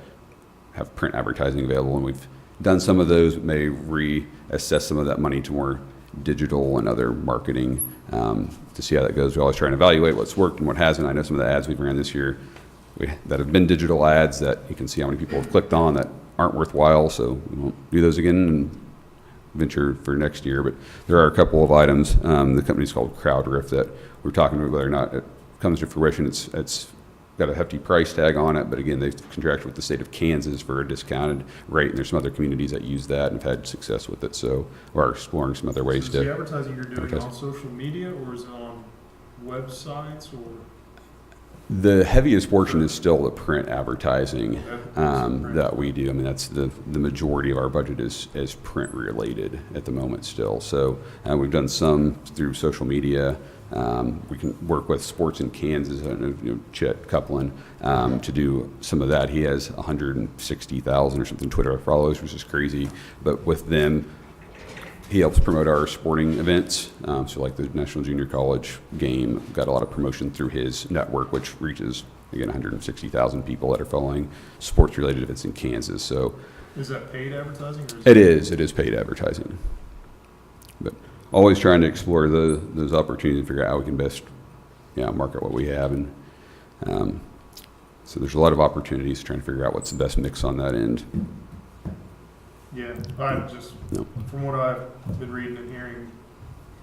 have print advertising available, and we've done some of those, may reassess some of that money to more digital and other marketing to see how that goes. We're always trying to evaluate what's worked and what hasn't. I know some of the ads we've ran this year that have been digital ads that you can see how many people have clicked on that aren't worthwhile, so we won't do those again and venture for next year. But there are a couple of items. The company's called CrowdRiff that we're talking about whether or not it comes to fruition. It's got a hefty price tag on it, but again, they've contracted with the state of Kansas for a discounted rate, and there's some other communities that use that and have had success with it, so we're exploring some other ways So is the to. advertising you're doing advertise. on social media, or is it on websites, or? The heaviest portion is still the print advertising that we do. I mean, that's the majority of our budget is print related at the moment still. So we've done some through social media. We can work with Sports in Kansas, I don't know, Chet Coupland, to do some of that. He has 160,000 or something Twitter followers, which is crazy. But with them, he helps promote our sporting events. So like the National Junior College game, got a lot of promotion through his network, which reaches, again, 160,000 people that are following sports-related events in Kansas. So Is that paid advertising? Or it is paid advertising. But always trying to explore those opportunities and figure out how we can best market what we have. And so there's a lot of opportunities trying to figure out what's the best mix on that end. Yeah, I just, No. from what I've been reading and hearing,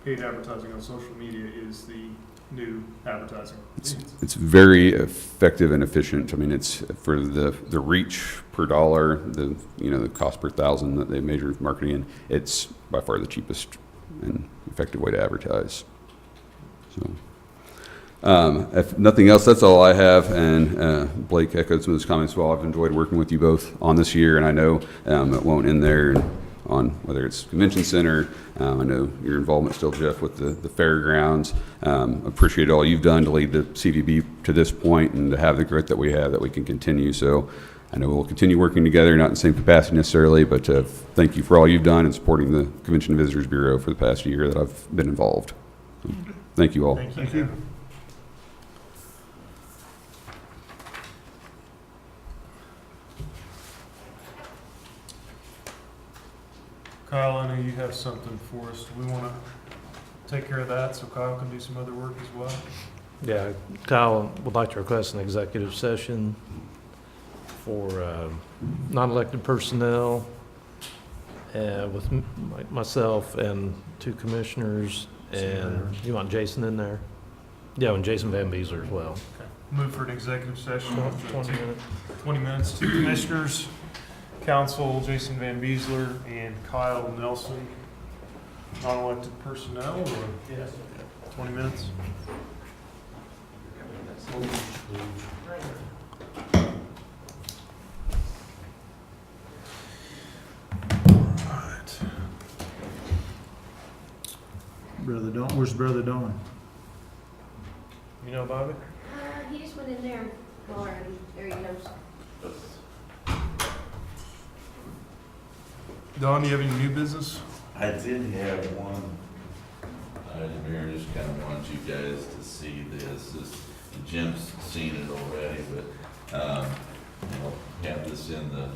paid advertising on social media is the new advertising. It's very effective and efficient. I mean, it's for the reach per dollar, the cost per thousand that they measure marketing in. It's by far the cheapest and effective way to advertise. So, if nothing else, that's all I have. And Blake echoed some of those comments. Well, I've enjoyed working with you both on this year, and I know it won't end there. And on whether it's convention center, I know your involvement still, Jeff, with the fairgrounds. Appreciate all you've done to lead the CVB to this point and to have the growth that we have that we can continue. So I know we'll continue working together, not in the same capacity necessarily, but thank you for all you've done in supporting the Convention and Visitors Bureau for the past year that I've been involved. So, thank you all. Thank you. Kyle, I know you have something for us. Do we want to take care of that so Kyle can do some other work as well? Yeah, Kyle would like to request an executive session for non-elected personnel with myself and two commissioners. And you want Jason in there? Yeah, and Jason Van Beesler as well. Move for an executive session. 20 minutes. 20 minutes. Two commissioners, council, Jason Van Beesler and Kyle Nelson, non-elected personnel, or? Yes. 20 minutes? Brother Don, where's Brother Don? You know about it? He just went in there already. There he goes. Don, do you have any new business? I did have one item here, just kind of wanted you guys to see this. Jim's seen it already, but I'll have this in the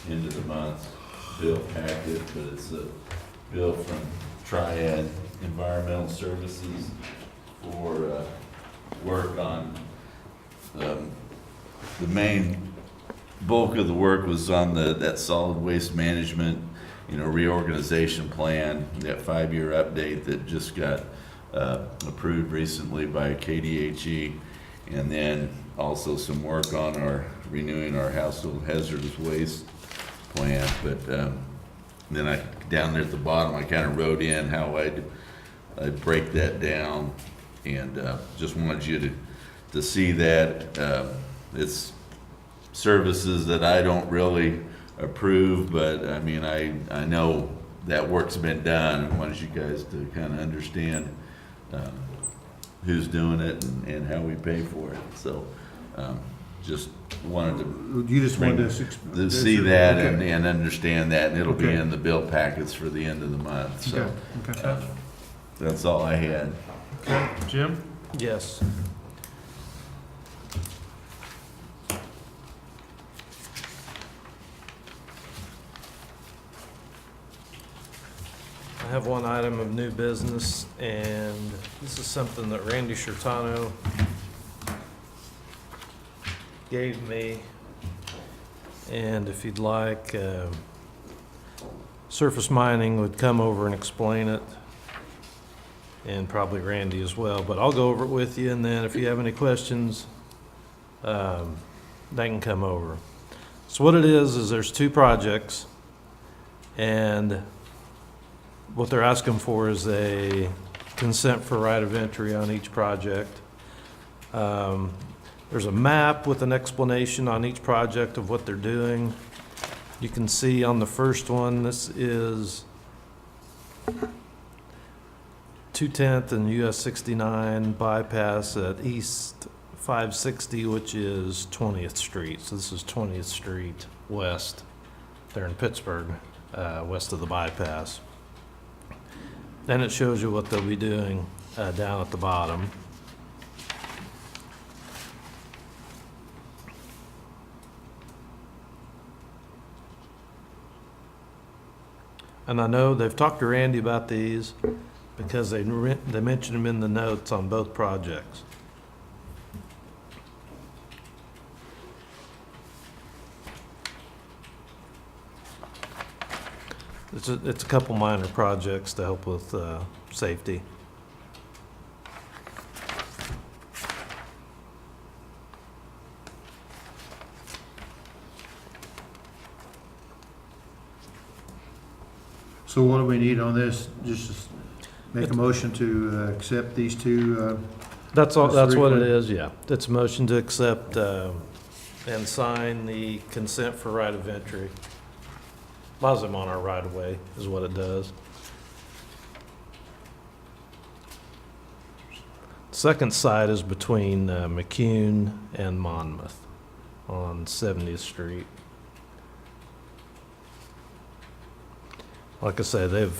end of the month bill packet, but it's a bill from Triad Environmental Services for work on the main bulk of the work was on that solid waste management, reorganization plan, that 5-year update that just got approved recently by KDHE, and then also some work on renewing our household hazardous waste plan. But then down there at the bottom, I kind of wrote in how I'd break that down, and just wanted you to see that. It's services that I don't really approve, but I mean, I know that work's been done. I wanted you guys to kind of understand who's doing it and how we pay for it. So just wanted You just wanted to see that Okay. and understand that, and it'll be Okay. in the bill packets for the end of the month. So Okay. that's all I had. Okay, Jim? Yes. I have one item of new business, and this is something that Randy Shirtano gave me. And if you'd like, Surface Mining would come over and explain it, and probably Randy as well. But I'll go over it with you, and then if you have any questions, they can come over. So what it is there's two projects, and what they're asking for is a consent for right of entry on each project. There's a map with an explanation on each project of what they're doing. You can see on the first one, this is 210th and US 69 bypass at East 560, which is 20th Street. So this is 20th Street West. They're in Pittsburgh, west of the bypass. Then it shows you what they'll be doing down at the bottom. And I know they've talked to Randy about these because they mentioned them in the notes on both projects. It's a couple minor projects to help with safety. So what do we need on this? Just make a motion to accept these two, That's all, Those that's three what it quick- is, yeah. It's a motion to accept and sign the consent for right of entry. Allows them on our right of way is what it does. Second site is between McCune and Monmouth on 70th Street. Like I say,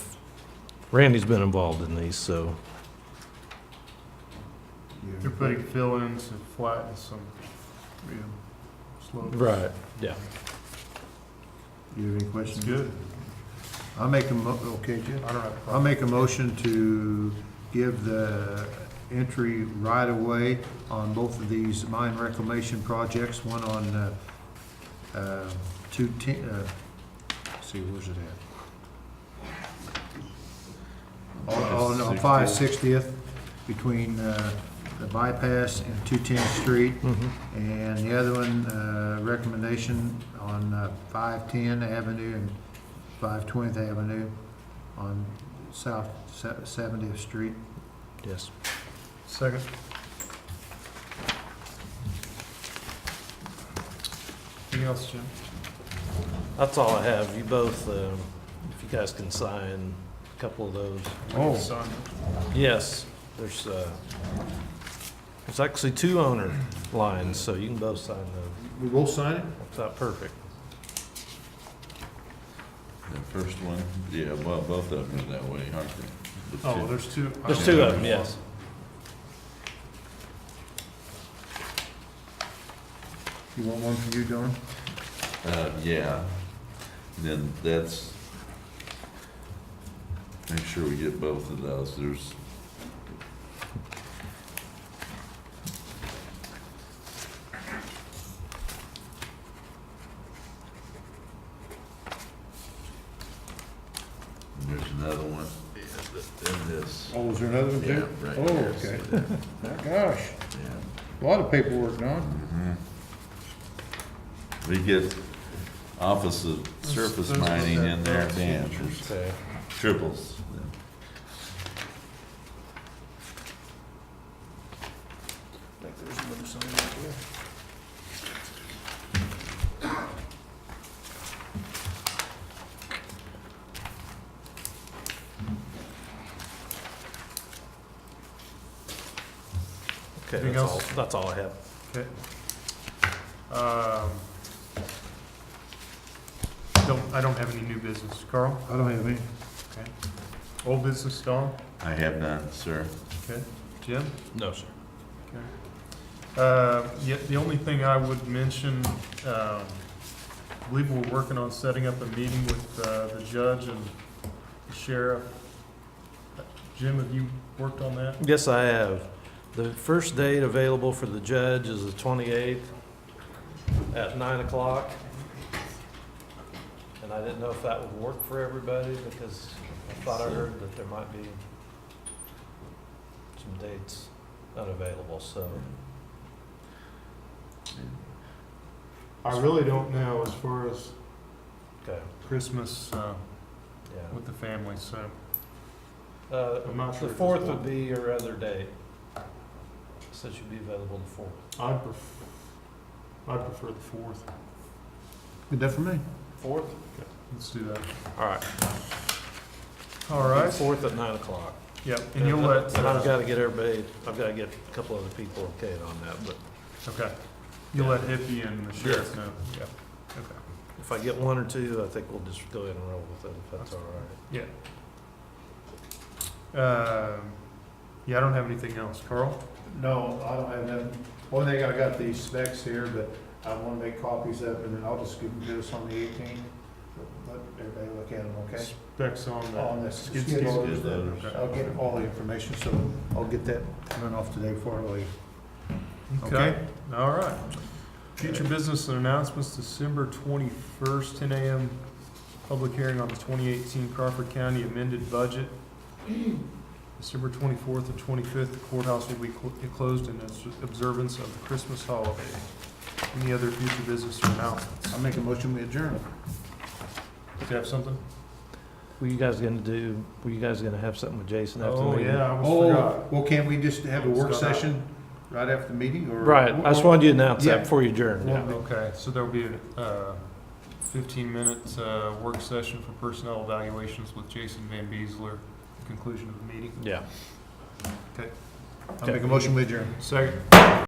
Randy's been involved in these, so They're putting fill-ins and flatten some slopes. right, yeah. you have any questions? It's good. I'll make okay, Jim. I don't have a I'll problem. make a motion to give the entry right of way on both of these mine reclamation projects, one on, 210, let's see, where's it at? On 560th, between, the bypass and 210th Street. And the other one, recommendation on 510 Avenue and 520th Avenue on South 70th Street. Yes. Second. Anything else, Jim? That's all I have. You both, if you guys can sign a couple of those. Oh. Son. Yes, there's actually two owner lines, so you can both sign those. We both sign it? Works out perfect. The first one, yeah, well, both of them are that way, aren't they? The Oh, two. there's two. There's two of them, yes. You want one for you, Don? Yeah, then that's, make sure we get both of those, there's. There's another one in this. Oh, is there another one Yeah, too? right Oh, here, okay. see that? Gosh, Yeah. a lot of paperwork, Don. We get Office of Surface Mining in there, Dan, Okay. triples. Okay, Anything that's all, else? that's all I have. Okay. I don't have any new business. Carl? I don't have any. Okay. Old business, Don? I have none, sir. Okay. Jim? No, sir. Yeah, the only thing I would mention, I believe we're working on setting up a meeting with the judge and the sheriff. Jim, have you worked on that? Yes, I have. The first date available for the judge is the 28th at 9 o'clock. And I didn't know if that would work for everybody because I thought I heard that there might be some dates unavailable, so. I really don't know as far as Okay, Christmas yeah. with the family, so. I'm not The sure at this 4th point. would be your other date. Says you'd be available the 4th. I'd prefer the 4th. Good enough for me. 4th? Let's do that. All right. All right. 4th at 9 o'clock. Yep, and you'll let, And I've got to get everybody, I've got to get a couple other people okayed on that, but okay. You'll let Hippie and the sheriff know. Yeah. Okay. if I get one or two, I think we'll just go ahead and roll with it, if that's all right. Yeah. Yeah, I don't have anything else. Carl? No, I don't have nothing. Only thing, I got these specs here, but I want to make copies of it, and then I'll just give them to us on the 18th. Let everybody look at them, okay? Specs on the. On the skid skid steer. loaders. Okay. I'll get all the information, so I'll get that run off today before I leave. Okay, all right. Future business and announcements, December 21st, 10 a.m. Public hearing on the 2018 Crawford County amended budget. December 24th and 25th, the courthouse will be closed in observance of the Christmas holiday. Any other future business or announcements? I'll make a motion, we adjourn. Do you have something? Were you guys gonna have something with Jason after the Oh, meeting? yeah, I almost Oh, forgot. well, can't we just have a work Almost forgot. session right after the meeting, or? Right, I just wanted you to announce Yeah. that before you adjourn. Yeah, okay, so there'll be a 15-minute work session for personnel evaluations with Jason Van Beesler, conclusion of the meeting. Yeah. Okay. I'll make a motion, we adjourn. Second.